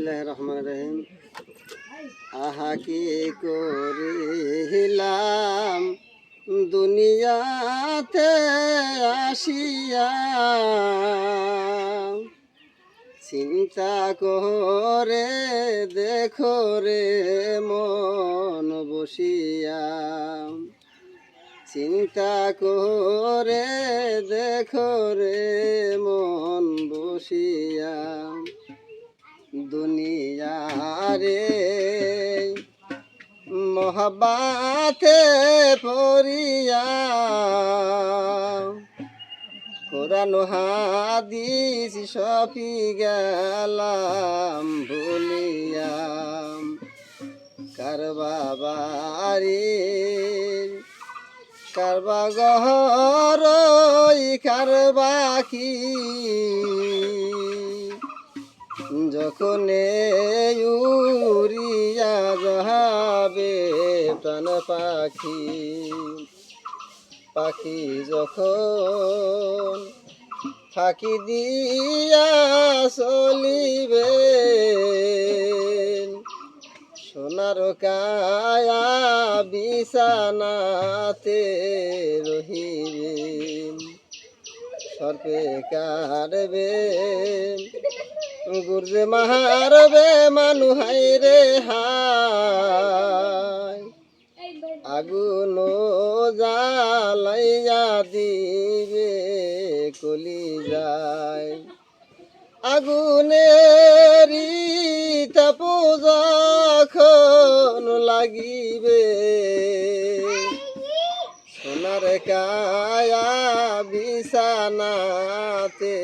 বিসমিল্লাহির রহমানির রহিম। আহা কি করিলাম দুনিয়াতে আসিয়া, চিন্তা করে দেখো রে মন বসিয়া, চিন্তা করে দেখো রে মন বসিয়া। দুনিয়ারে মহব্বতে পড়িয়া, কোরআন হাদিস সপি গেলাম ভুলিয়া। কারবা বাড়ি কারবা গহর কারবা কি, যখন উড়িয়া যাবে প্রাণ পাখি, পাখি যখন ফাঁকি দিয়া চলিবে, সোনার কায়া বিছানাতে রহিবে, সর্পে কাটবে গুরজে মারবে মানু হাই রে হাই, আগুন জ্বালাইয়া দিবে কলি যায়। আগুনেরই তাপ যখন লাগিবে, সোনার কায়া বিছানাতে